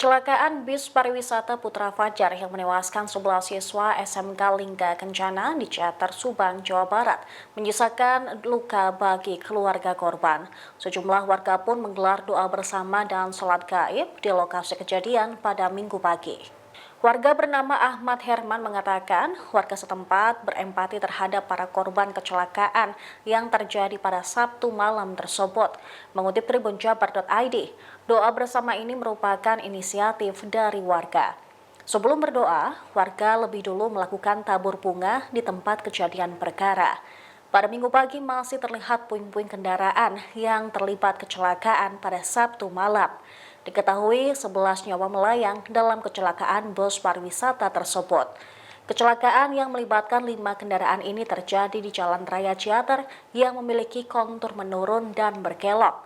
Kecelakaan bis pariwisata Putra Fajar yang menewaskan 11 siswa SMK Lingga Kencana di Ciater, Subang, Jawa Barat menyisakan luka bagi keluarga korban. Sejumlah warga pun menggelar doa bersama dan sholat gaib di lokasi kejadian pada Minggu pagi. Warga bernama Ahmad Herman mengatakan warga setempat berempati terhadap para korban kecelakaan yang terjadi pada Sabtu malam tersebut. Mengutip tribunjabar.id, doa bersama ini merupakan inisiatif dari warga. Sebelum berdoa, warga lebih dulu melakukan tabur bunga di tempat kejadian perkara. Pada Minggu pagi masih terlihat puing-puing kendaraan yang terlibat kecelakaan pada Sabtu malam. Diketahui 11 nyawa melayang dalam kecelakaan bus pariwisata tersebut. Kecelakaan yang melibatkan 5 kendaraan ini terjadi di Jalan Raya Ciater yang memiliki kontur menurun dan berkelok.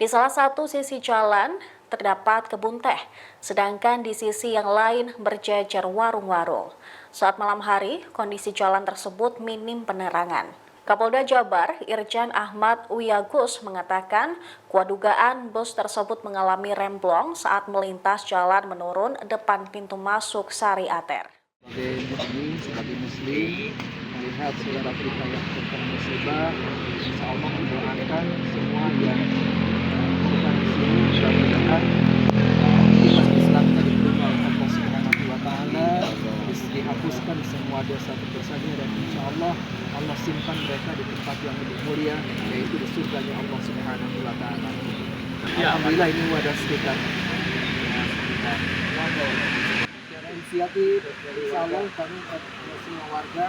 Di salah satu sisi jalan terdapat kebun teh, sedangkan di sisi yang lain berjejer warung-warung. Saat malam hari, kondisi jalan tersebut minim penerangan. Kapolda Jabar, Irjen Ahmad Wiyagus mengatakan kuat dugaan bus tersebut mengalami remblong saat melintas jalan menurun depan pintu masuk Sari Ater. Sebagai muslim, melihat saudara kita yang terkena musibah, insya Allah mendoakan semua yang korban di sini, mudah-mudahan iman Islamnya diterima oleh Allah Subhanahu wa Ta'ala, dihapuskan semua dosa-dosanya, dan insya Allah Allah simpan mereka di tempat yang lebih mulia, yaitu di surganya Allah Subhanahu wa Ta'ala. Alhamdulillah ini wadah sekitar. Secara inisiatif, insya Allah kami semua warga,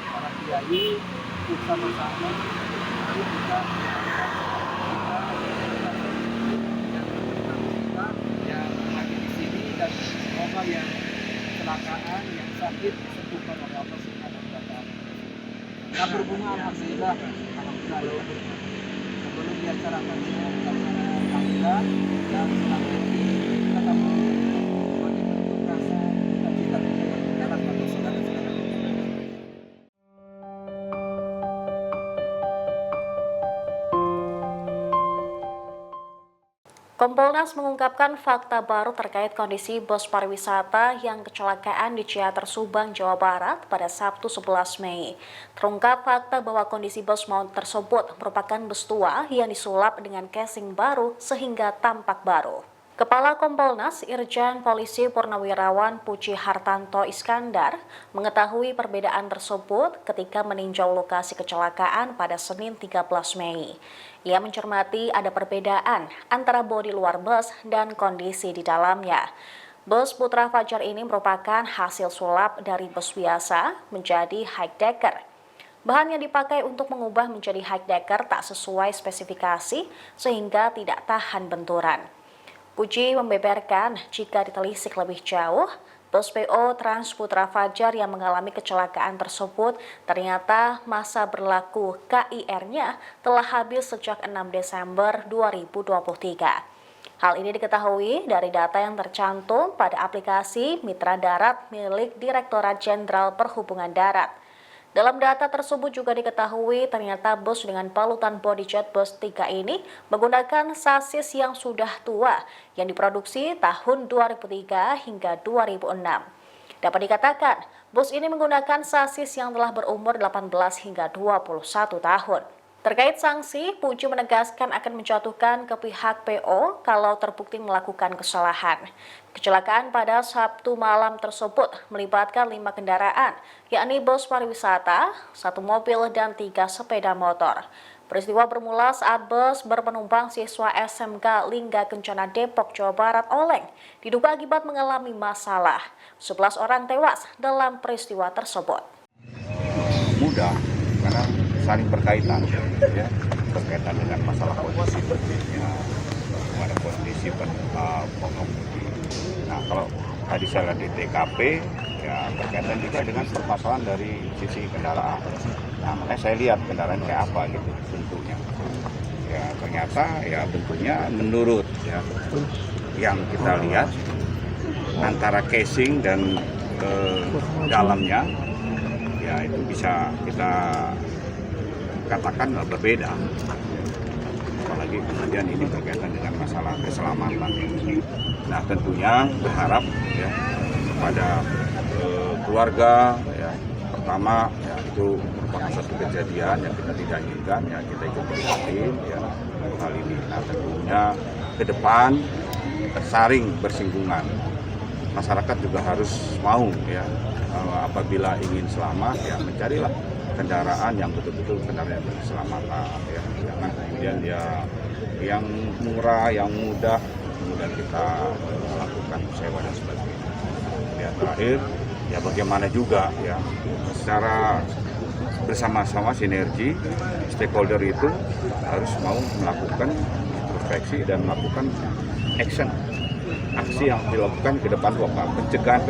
para kiai, bersama-sama mari kita yang lagi di sini, dan semoga yang kecelakaan, yang sakit disembuhkan oleh Allah Subhanahu wa Ta'ala. Tabur bunga, alhamdulillah. Sebelum diacarakan alhamdulillah, dan selanjutnya tetap sebagai bentuk rasa cita-cita dalam bentuk saudara-saudara. Kompolnas mengungkapkan fakta baru terkait kondisi bus pariwisata yang kecelakaan di Ciater, Subang, Jawa Barat pada Sabtu 11 Mei. Terungkap fakta bahwa kondisi bus maut tersebut merupakan bus tua yang disulap dengan casing baru sehingga tampak baru. Kepala Kompolnas Irjen Polisi Purnawirawan Puji Hartanto Iskandar mengetahui perbedaan tersebut ketika meninjau lokasi kecelakaan pada Senin 13 Mei. Ia mencermati ada perbedaan antara bodi luar bus dan kondisi di dalamnya. Bus Putra Fajar ini merupakan hasil sulap dari bus biasa menjadi high decker. Bahan yang dipakai untuk mengubah menjadi high decker tak sesuai spesifikasi sehingga tidak tahan benturan. Puji membeberkan jika ditelisik lebih jauh, bus PO Trans Putra Fajar yang mengalami kecelakaan tersebut ternyata masa berlaku KIR-nya telah habis sejak 6 Desember 2023. Hal ini diketahui dari data yang tercantum pada aplikasi Mitra Darat milik Direktorat Jenderal Perhubungan Darat. Dalam data tersebut juga diketahui ternyata bus dengan balutan bodyjet bus 3 ini menggunakan sasis yang sudah tua yang diproduksi tahun 2003 hingga 2006. Dapat dikatakan, bus ini menggunakan sasis yang telah berumur 18 hingga 21 tahun. Terkait sanksi, Puji menegaskan akan menjatuhkan ke pihak PO kalau terbukti melakukan kesalahan. Kecelakaan pada Sabtu malam tersebut melibatkan 5 kendaraan, yakni bus pariwisata, 1 mobil, dan 3 sepeda motor. Peristiwa bermula saat bus berpenumpang siswa SMK Lingga Kencana Depok, Jawa Barat oleng, diduga akibat mengalami masalah. 11 orang tewas dalam peristiwa tersebut. Mudah, karena saling berkaitan, ya, berkaitan dengan masalah kondisi, ya, ada kondisi pengemudi. Nah, kalau tadi saya lihat di TKP, ya berkaitan juga dengan permasalahan dari sisi kendaraan. Nah, makanya saya lihat kendaraan kayak apa gitu bentuknya. Ya ternyata ya bentuknya menurut ya yang kita lihat antara casing dan dalamnya, ya itu bisa kita katakan berbeda, apalagi kemudian ini berkaitan dengan masalah keselamatan. Nah tentunya berharap ya kepada keluarga ya, pertama ya, itu merupakan satu kejadian yang kita tidak inginkan ya, kita ikut prihatin ya hal ini. Nah tentunya ke depan saling bersinggungan, masyarakat juga harus mau ya apabila ingin selamat ya mencarilah kendaraan yang betul-betul kendaraan yang berkeselamatan ya, jangan kemudian ya yang murah, yang mudah kemudian kita lakukan sewa dan sebagainya. Ya terakhir ya bagaimana juga ya secara bersama-sama sinergi stakeholder itu harus mau melakukan introspeksi dan melakukan aksi yang dilakukan ke depan apa pencegahan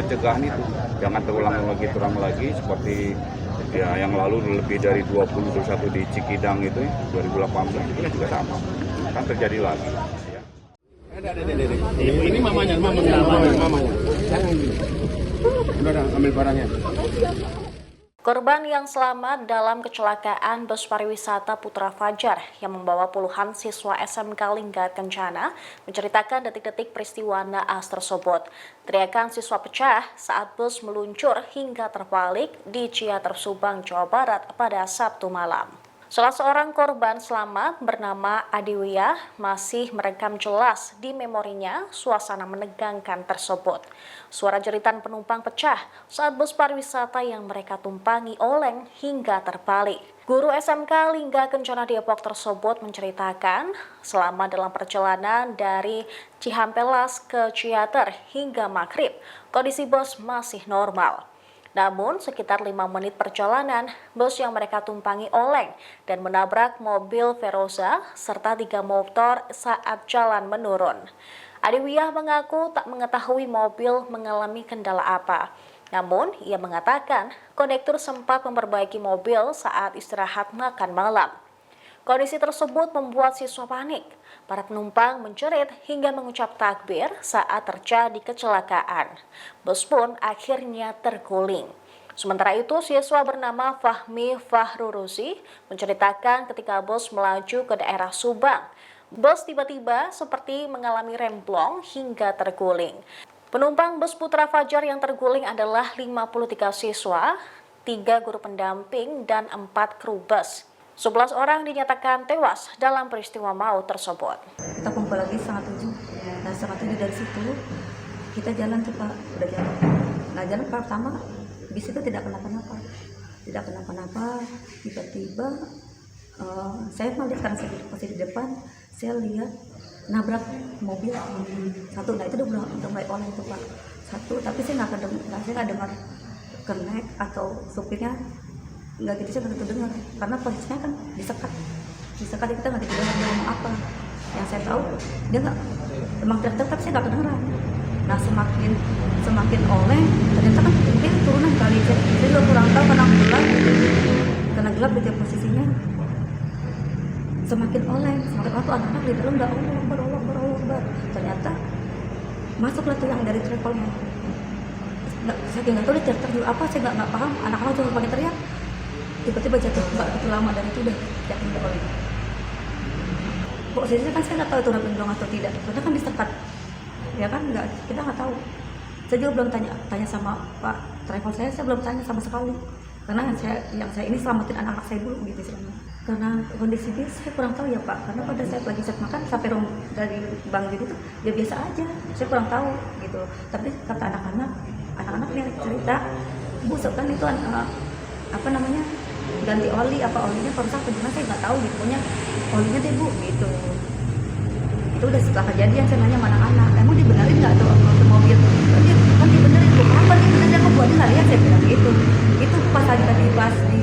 itu jangan terulang lagi seperti ya yang lalu lebih dari 21 di Cikidang itu 2018 itu juga sama kan terjadi lagi ya. Ini mamanya. Jangan gini. Udah ambil barangnya. Korban yang selamat dalam kecelakaan bus pariwisata Putra Fajar yang membawa puluhan siswa SMK Lingga Kencana menceritakan detik-detik peristiwa naas tersebut. Teriakan siswa pecah saat bus meluncur hingga terbalik di Ciater Subang, Jawa Barat pada Sabtu malam. Salah seorang korban selamat bernama Adiwiyah masih merekam jelas di memorinya suasana menegangkan tersebut. Suara jeritan penumpang pecah saat bus pariwisata yang mereka tumpangi oleng hingga terbalik. Guru SMK Lingga Kencana Depok tersebut menceritakan selama dalam perjalanan dari Cihampelas ke Ciater hingga maghrib, kondisi bus masih normal. Namun, sekitar 5 menit perjalanan, bus yang mereka tumpangi oleng dan menabrak mobil Veroza serta 3 motor saat jalan menurun. Adiwiyah mengaku tak mengetahui mobil mengalami kendala apa. Namun, ia mengatakan kondektur sempat memperbaiki mobil saat istirahat makan malam. Kondisi tersebut membuat siswa panik. Para penumpang menjerit hingga mengucap takbir saat terjadi kecelakaan. Bus pun akhirnya terguling. Sementara itu, siswa bernama Fahmi Fahruruzi menceritakan ketika bus melaju ke daerah Subang. Bus tiba-tiba seperti mengalami remblong hingga terguling. Penumpang bus Putra Fajar yang terguling adalah 53 siswa, 3 guru pendamping, dan 4 kru bus. 11 orang dinyatakan tewas dalam peristiwa maut tersebut. Kita kumpul lagi setengah 7. Nah, setengah 7 dari situ kita jalan tuh Pak, udah jalan. Nah, jalan pertama bis itu tidak kenapa-napa. Tiba-tiba saya melihat karena saya posisi di depan, saya lihat nabrak mobil satu. Nah, itu udah mulai oleng tuh Pak. Satu, tapi saya nggak dengar kenek atau supirnya nggak gitu, saya nggak dengar karena posisinya kan disekat kita nggak dengar dia ngomong apa. Yang saya tahu dia nggak emang teriak tapi saya nggak kedengeran. Nah semakin oleng ternyata kan dia turunan kali, saya juga kurang tahu karena gelap dia posisinya. Semakin oleng tuh anak-anak di dalam udah Allah. Ternyata masuklah tuh yang dari travelnya. Saya nggak tahu dia teriak apa, saya nggak paham. Anak-anak cuma pakai teriak. Tiba-tiba jatuh nggak begitu lama dan itu udah jatuh ke oleh. Posisinya kan saya nggak tahu itu remblong atau tidak, karena kan disekat, ya kan kita nggak tahu. Saya juga belum tanya sama Pak travel saya belum tanya sama sekali, karena yang saya ini selamatin anak-anak saya dulu gitu selama. Karena kondisi bis saya kurang tahu ya Pak, karena pada saat lagi saya makan sampai dari Bang Judi itu ya biasa aja, saya kurang tahu gitu. Tapi kata anak-anak yang cerita, Bu kan itu ganti oli, olinya perusak gimana saya nggak tahu gitu, punya olinya deh Bu gitu. Itu udah setelah kejadian saya nanya sama anak-anak, emang dibenerin nggak tuh mobil? Kan dibenerin Bu, kenapa dibenerin? Aku buatnya nggak lihat, saya bilang gitu. Itu pas di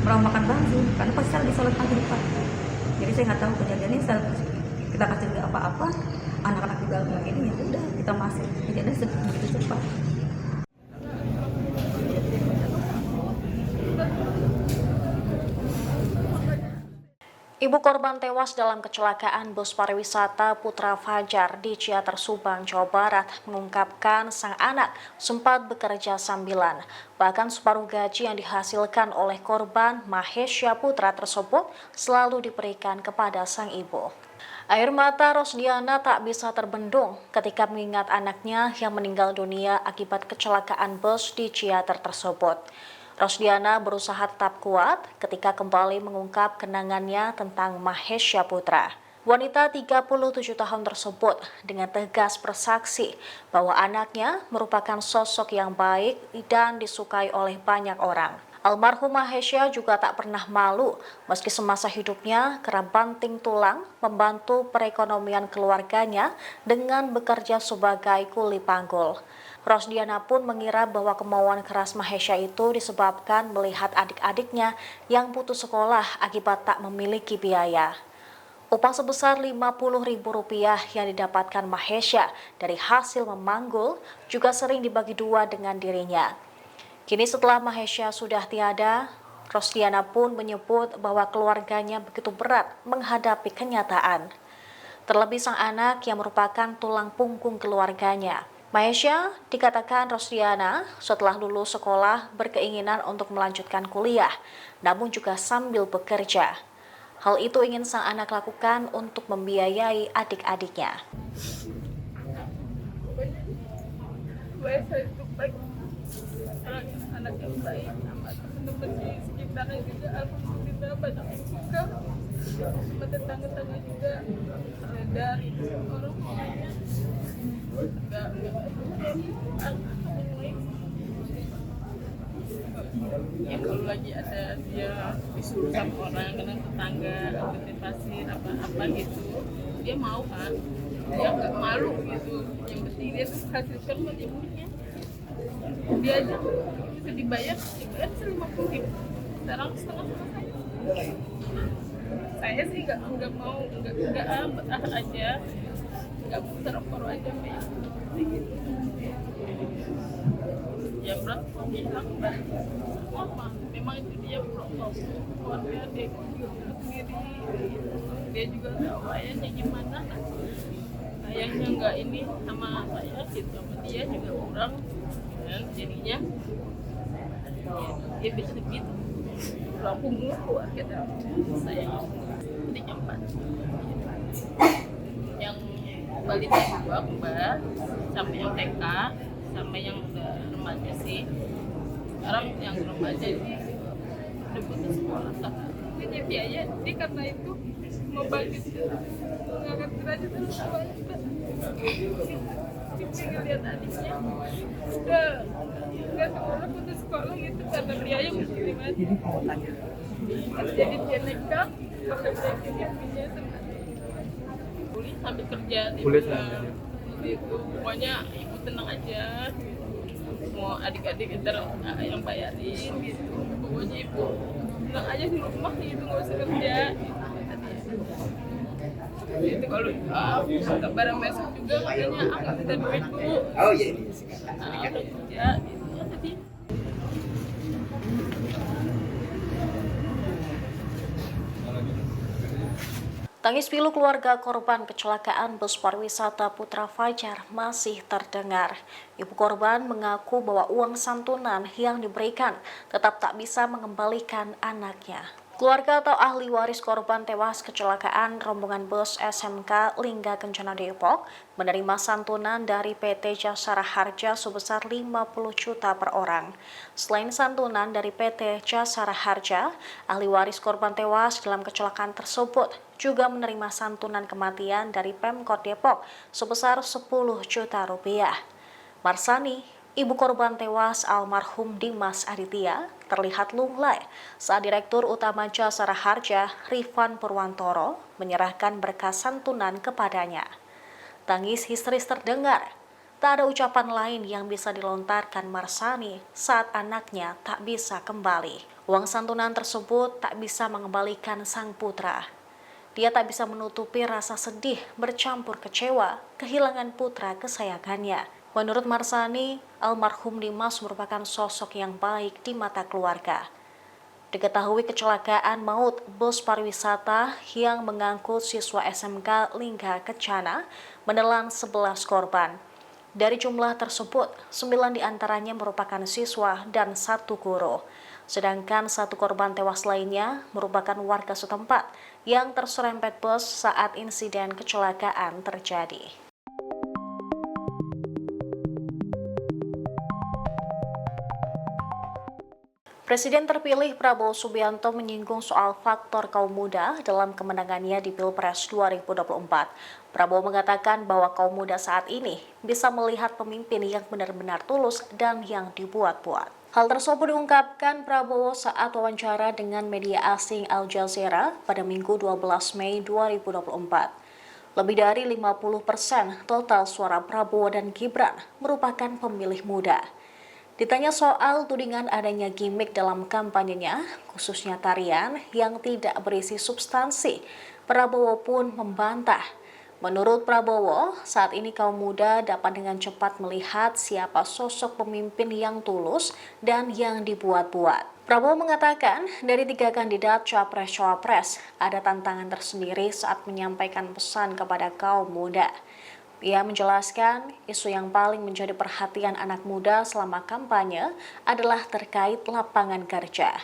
merawat makan baju, karena pas saya lagi sholat maghrib Pak. Jadi saya nggak tahu kejadiannya, kita kasih juga apa-apa, anak-anak juga begini, ya udah kita masuk. Kejadiannya begitu cepat. Ibu korban tewas dalam kecelakaan bus pariwisata Putra Fajar di Ciater Subang, Jawa Barat mengungkapkan sang anak sempat bekerja sambilan. Bahkan separuh gaji yang dihasilkan oleh korban Mahesya Putra tersebut selalu diberikan kepada sang ibu. Air mata Rosdiana tak bisa terbendung ketika mengingat anaknya yang meninggal dunia akibat kecelakaan bus di Ciater tersebut. Rosdiana berusaha tetap kuat ketika kembali mengungkap kenangannya tentang Mahesha Putra. Wanita 37 tahun tersebut dengan tegas bersaksi bahwa anaknya merupakan sosok yang baik dan disukai oleh banyak orang. Almarhum Mahesha juga tak pernah malu meski semasa hidupnya kerap banting tulang membantu perekonomian keluarganya dengan bekerja sebagai kuli panggul. Rosdiana pun mengira bahwa kemauan keras Mahesha itu disebabkan melihat adik-adiknya yang putus sekolah akibat tak memiliki biaya. Upah sebesar Rp50.000 yang didapatkan Mahesha dari hasil memanggul juga sering dibagi dua dengan dirinya. Kini setelah Mahesha sudah tiada, Rosdiana pun menyebut bahwa keluarganya begitu berat menghadapi kenyataan. Terlebih sang anak yang merupakan tulang punggung keluarganya. Mahesha dikatakan Rosdiana setelah lulus sekolah berkeinginan untuk melanjutkan kuliah, namun juga sambil bekerja. Hal itu ingin sang anak lakukan untuk membiayai adik-adiknya. Anak yang baik sama teman-teman di sekitarnya juga alhamdulillah banyak yang suka, sama tetangga-tetangga juga sadar orang orangnya enggak ya kalau lagi ada dia disuruh sama orang kenal tetangga ambil pasir apa gitu dia mau kan, dia nggak malu gitu, yang penting dia tuh hasilkan buat ibunya. Dia aja bisa dibayar 50.000, sekarang setengah saya sih nggak mau betah aja, nggak mau terporo aja gitu. Ya berapa bilang apa memang itu dia protokol keluarga dia sendiri, dia juga tahu ayahnya gimana, ayahnya nggak ini sama saya gitu, sama dia juga kurang. Dan jadinya dia bisa gitu aku keluar gitu saya jadi empat yang balita 2 kembar sama yang TK sama yang udah remaja sih. Sekarang yang remaja ini udah putus sekolah punya biaya dia karena itu mau bangkit mengangkat derajat terus pengen lihat adiknya udah nggak sekolah putus sekolah gitu karena biaya mesti dimati. Jadi dia nekat pakai biaya punya sama boleh sambil kerja itu pokoknya ibu tenang aja, semua adik-adik ntar yang bayarin gitu, pokoknya ibu tenang aja di rumah gitu nggak usah kerja itu kalau kata barang besok juga makanya aku minta duit bu. Oh iya ini kerja gitu tadi. Tangis pilu keluarga korban kecelakaan bus pariwisata Putra Fajar masih terdengar. Ibu korban mengaku bahwa uang santunan yang diberikan tetap tak bisa mengembalikan anaknya. Keluarga atau ahli waris korban tewas kecelakaan rombongan bus SMK Lingga Kencana Depok menerima santunan dari PT Jasara Harja sebesar 50 juta per orang. Selain santunan dari PT Jasara Harja, ahli waris korban tewas dalam kecelakaan tersebut juga menerima santunan kematian dari Pemkot Depok sebesar 10 juta rupiah. Marsani, ibu korban tewas almarhum Dimas Aditya, terlihat lunglai saat Direktur Utama Jasara Harja, Rifan Purwantoro, menyerahkan berkas santunan kepadanya. Tangis histeris terdengar. Tak ada ucapan lain yang bisa dilontarkan Marsani saat anaknya tak bisa kembali. Uang santunan tersebut tak bisa mengembalikan sang putra. Dia tak bisa menutupi rasa sedih bercampur kecewa kehilangan putra kesayangannya. Menurut Marsani, almarhum Dimas merupakan sosok yang baik di mata keluarga. Diketahui kecelakaan maut bus pariwisata yang mengangkut siswa SMK Lingga Kencana menelan 11 korban. Dari jumlah tersebut, 9 diantaranya merupakan siswa dan 1 guru. Sedangkan satu korban tewas lainnya merupakan warga setempat yang terserempet bus saat insiden kecelakaan terjadi. Presiden terpilih Prabowo Subianto menyinggung soal faktor kaum muda dalam kemenangannya di Pilpres 2024. Prabowo mengatakan bahwa kaum muda saat ini bisa melihat pemimpin yang benar-benar tulus dan yang dibuat-buat. Hal tersebut diungkapkan Prabowo saat wawancara dengan media asing Al Jazeera pada Minggu 12 Mei 2024. Lebih dari 50% total suara Prabowo dan Gibran merupakan pemilih muda. Ditanya soal tudingan adanya gimmick dalam kampanyenya, khususnya tarian yang tidak berisi substansi, Prabowo pun membantah. Menurut Prabowo, saat ini kaum muda dapat dengan cepat melihat siapa sosok pemimpin yang tulus dan yang dibuat-buat. Prabowo mengatakan dari 3 kandidat Capres-Cawapres ada tantangan tersendiri saat menyampaikan pesan kepada kaum muda. Ia menjelaskan isu yang paling menjadi perhatian anak muda selama kampanye adalah terkait lapangan kerja.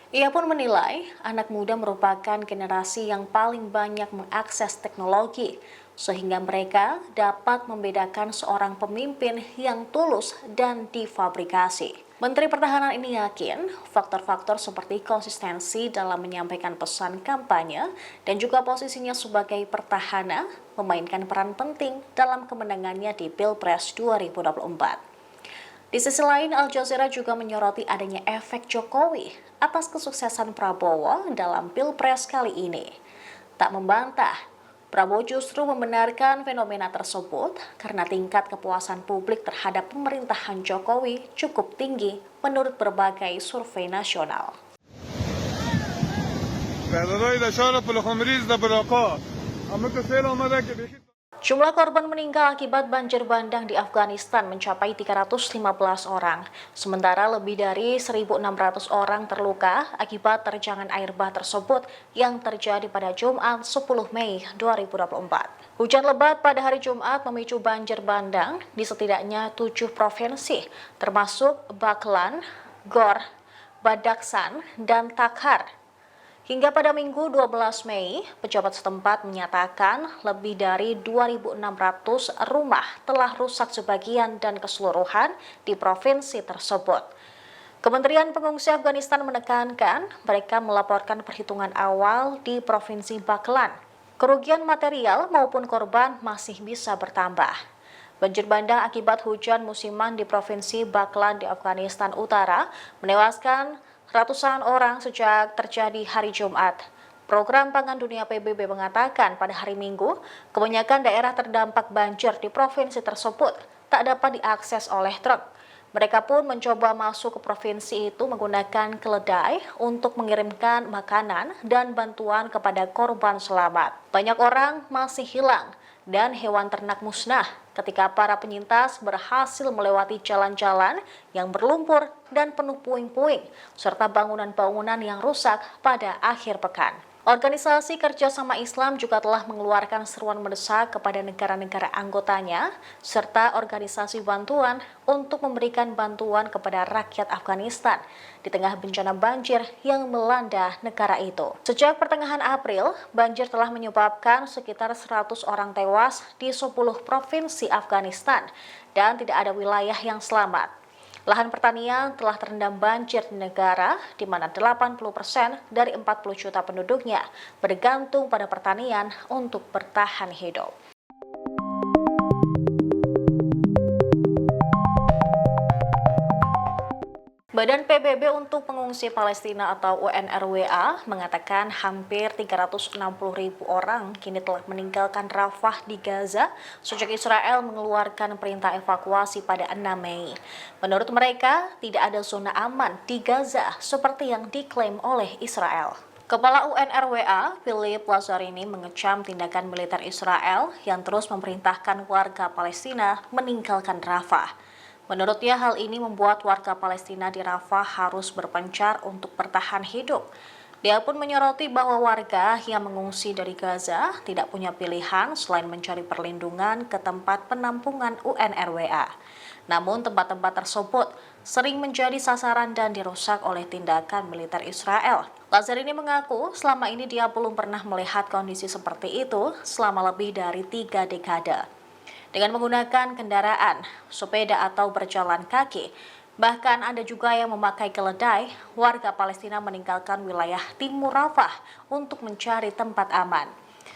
Ia pun menilai anak muda merupakan generasi yang paling banyak mengakses teknologi, sehingga mereka dapat membedakan seorang pemimpin yang tulus dan difabrikasi. Menteri Pertahanan ini yakin faktor-faktor seperti konsistensi dalam menyampaikan pesan kampanye dan juga posisinya sebagai pertahanan memainkan peran penting dalam kemenangannya di Pilpres 2024. Di sisi lain, Al Jazeera juga menyoroti adanya efek Jokowi atas kesuksesan Prabowo dalam Pilpres kali ini. Tak membantah, Prabowo justru membenarkan fenomena tersebut karena tingkat kepuasan publik terhadap pemerintahan Jokowi cukup tinggi menurut berbagai survei nasional. Jumlah korban meninggal akibat banjir bandang di Afghanistan mencapai 315 orang, sementara lebih dari 1.600 orang terluka akibat terjangan air bah tersebut yang terjadi pada Jumat 10 Mei 2024. Hujan lebat pada hari Jumat memicu banjir bandang di setidaknya 7 provinsi, termasuk Baghlan, Ghor, Badakhshan, dan Takhar. Hingga pada Minggu 12 Mei, pejabat setempat menyatakan lebih dari 2.600 rumah telah rusak sebagian dan keseluruhan di provinsi tersebut. Kementerian Pengungsi Afghanistan menekankan mereka melaporkan perhitungan awal di Provinsi Baghlan. Kerugian material maupun korban masih bisa bertambah. Banjir bandang akibat hujan musiman di Provinsi Baghlan di Afghanistan Utara menewaskan ratusan orang sejak terjadi hari Jumat. Program Pangan Dunia PBB mengatakan pada hari Minggu, kebanyakan daerah terdampak banjir di provinsi tersebut tak dapat diakses oleh truk. Mereka pun mencoba masuk ke provinsi itu menggunakan keledai untuk mengirimkan makanan dan bantuan kepada korban selamat. Banyak orang masih hilang dan hewan ternak musnah ketika para penyintas berhasil melewati jalan-jalan yang berlumpur dan penuh puing-puing, serta bangunan-bangunan yang rusak pada akhir pekan. Organisasi Kerjasama Islam juga telah mengeluarkan seruan mendesak kepada negara-negara anggotanya, serta organisasi bantuan untuk memberikan bantuan kepada rakyat Afghanistan di tengah bencana banjir yang melanda negara itu. Sejak pertengahan April, banjir telah menyebabkan sekitar 100 orang tewas di 10 provinsi Afghanistan dan tidak ada wilayah yang selamat. Lahan pertanian telah terendam banjir di negara di mana 80% dari 40 juta penduduknya bergantung pada pertanian untuk bertahan hidup. Badan PBB untuk Pengungsi Palestina atau UNRWA mengatakan hampir 360.000 orang kini telah meninggalkan Rafah di Gaza sejak Israel mengeluarkan perintah evakuasi pada 6 Mei. Menurut mereka, tidak ada zona aman di Gaza seperti yang diklaim oleh Israel. Kepala UNRWA, Philip Lazzarini, mengecam tindakan militer Israel yang terus memerintahkan warga Palestina meninggalkan Rafah. Menurutnya, hal ini membuat warga Palestina di Rafah harus berpencar untuk bertahan hidup. Dia pun menyoroti bahwa warga yang mengungsi dari Gaza tidak punya pilihan selain mencari perlindungan ke tempat penampungan UNRWA. Namun tempat-tempat tersebut sering menjadi sasaran dan dirusak oleh tindakan militer Israel. Lazzarini mengaku selama ini dia belum pernah melihat kondisi seperti itu selama lebih dari 3 dekade. Dengan menggunakan kendaraan, sepeda atau berjalan kaki, bahkan ada juga yang memakai keledai, warga Palestina meninggalkan wilayah Timur Rafah untuk mencari tempat aman.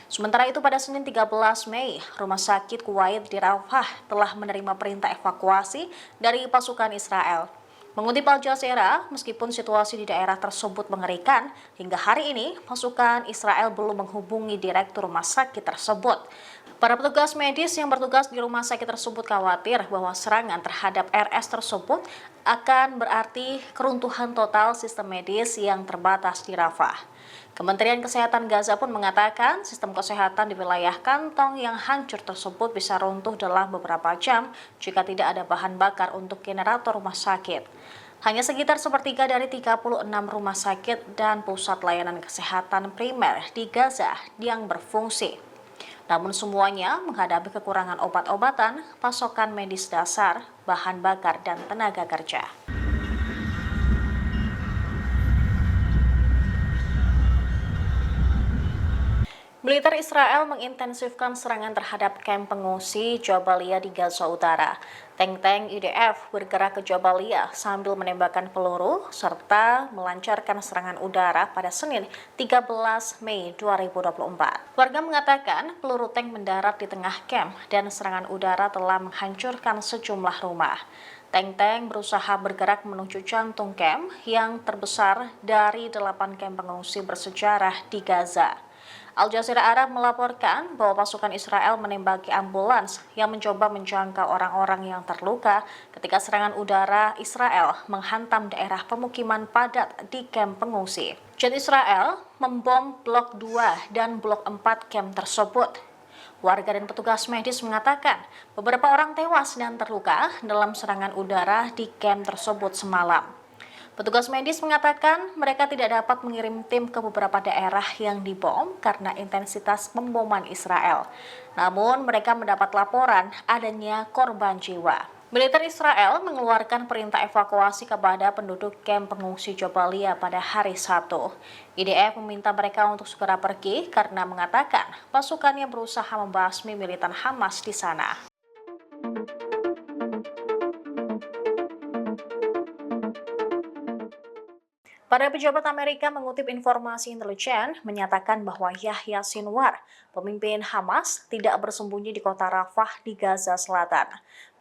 Sementara itu pada Senin 13 Mei, Rumah Sakit Kuwait di Rafah telah menerima perintah evakuasi dari pasukan Israel. Mengutip Al Jazeera, meskipun situasi di daerah tersebut mengerikan, hingga hari ini pasukan Israel belum menghubungi direktur rumah sakit tersebut. Para petugas medis yang bertugas di rumah sakit tersebut khawatir bahwa serangan terhadap RS tersebut akan berarti keruntuhan total sistem medis yang terbatas di Rafah. Kementerian Kesehatan Gaza pun mengatakan sistem kesehatan di wilayah kantong yang hancur tersebut bisa runtuh dalam beberapa jam jika tidak ada bahan bakar untuk generator rumah sakit. Hanya sekitar sepertiga dari 36 rumah sakit dan pusat layanan kesehatan primer di Gaza yang berfungsi. Namun semuanya menghadapi kekurangan obat-obatan, pasokan medis dasar, bahan bakar, dan tenaga kerja. Militer Israel mengintensifkan serangan terhadap kamp pengungsi Jabalia di Gaza Utara. Tank-tank IDF bergerak ke Jabalia sambil menembakkan peluru serta melancarkan serangan udara pada Senin 13 Mei 2024. Warga mengatakan peluru tank mendarat di tengah kamp dan serangan udara telah menghancurkan sejumlah rumah. Tank-tank berusaha bergerak menuju jantung kamp yang terbesar dari 8 kamp pengungsi bersejarah di Gaza. Al Jazeera Arab melaporkan bahwa pasukan Israel menembaki ambulans yang mencoba menjangkau orang-orang yang terluka ketika serangan udara Israel menghantam daerah pemukiman padat di kamp pengungsi. Jet Israel membom Blok 2 dan Blok 4 kamp tersebut. Warga dan petugas medis mengatakan beberapa orang tewas dan terluka dalam serangan udara di kamp tersebut semalam. Petugas medis mengatakan mereka tidak dapat mengirim tim ke beberapa daerah yang dibom karena intensitas pemboman Israel. Namun mereka mendapat laporan adanya korban jiwa. Militer Israel mengeluarkan perintah evakuasi kepada penduduk kamp pengungsi Jabalia pada hari Sabtu. IDF meminta mereka untuk segera pergi karena mengatakan pasukannya berusaha membasmi militan Hamas di sana. Para pejabat Amerika mengutip informasi intelijen menyatakan bahwa Yahya Sinwar, pemimpin Hamas, tidak bersembunyi di kota Rafah di Gaza Selatan.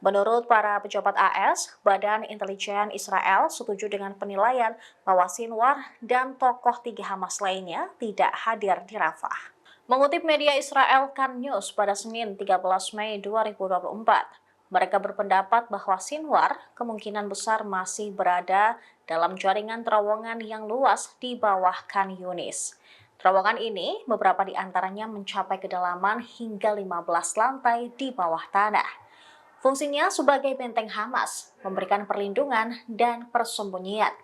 Menurut para pejabat AS, Badan Intelijen Israel setuju dengan penilaian bahwa Sinwar dan tokoh 3 Hamas lainnya tidak hadir di Rafah. Mengutip media Israel Kan News pada Senin 13 Mei 2024, mereka berpendapat bahwa Sinwar kemungkinan besar masih berada dalam jaringan terowongan yang luas di bawah Khan Yunis. Terowongan ini beberapa di antaranya mencapai kedalaman hingga 15 lantai di bawah tanah. Fungsinya sebagai benteng Hamas, memberikan perlindungan dan persembunyian.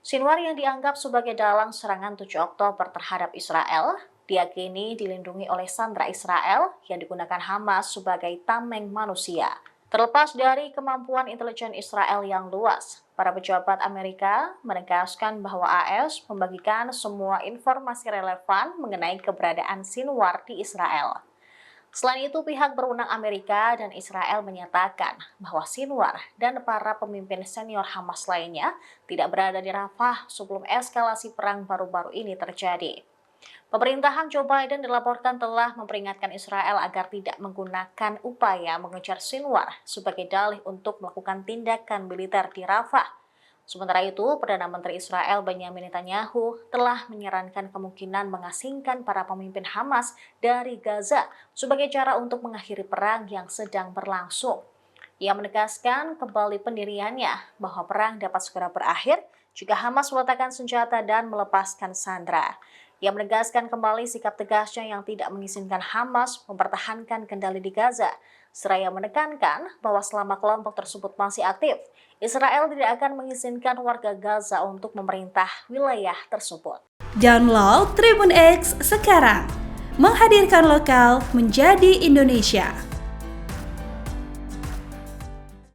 Sinwar yang dianggap sebagai dalang serangan 7 Oktober terhadap Israel, diyakini dilindungi oleh sandera Israel yang digunakan Hamas sebagai tameng manusia. Terlepas dari kemampuan intelijen Israel yang luas, para pejabat Amerika menegaskan bahwa AS membagikan semua informasi relevan mengenai keberadaan Sinwar di Israel. Selain itu, pihak berwenang Amerika dan Israel menyatakan bahwa Sinwar dan para pemimpin senior Hamas lainnya tidak berada di Rafah sebelum eskalasi perang baru-baru ini terjadi. Pemerintahan Joe Biden dilaporkan telah memperingatkan Israel agar tidak menggunakan upaya mengejar Sinwar sebagai dalih untuk melakukan tindakan militer di Rafah. Sementara itu, Perdana Menteri Israel Benjamin Netanyahu telah menyarankan kemungkinan mengasingkan para pemimpin Hamas dari Gaza sebagai cara untuk mengakhiri perang yang sedang berlangsung. Ia menegaskan kembali pendiriannya bahwa perang dapat segera berakhir jika Hamas meletakkan senjata dan melepaskan sandera. Ia menegaskan kembali sikap tegasnya yang tidak mengizinkan Hamas mempertahankan kendali di Gaza, seraya menekankan bahwa selama kelompok tersebut masih aktif, Israel tidak akan mengizinkan warga Gaza untuk memerintah wilayah tersebut. Download Tribun X sekarang, menghadirkan lokal menjadi Indonesia.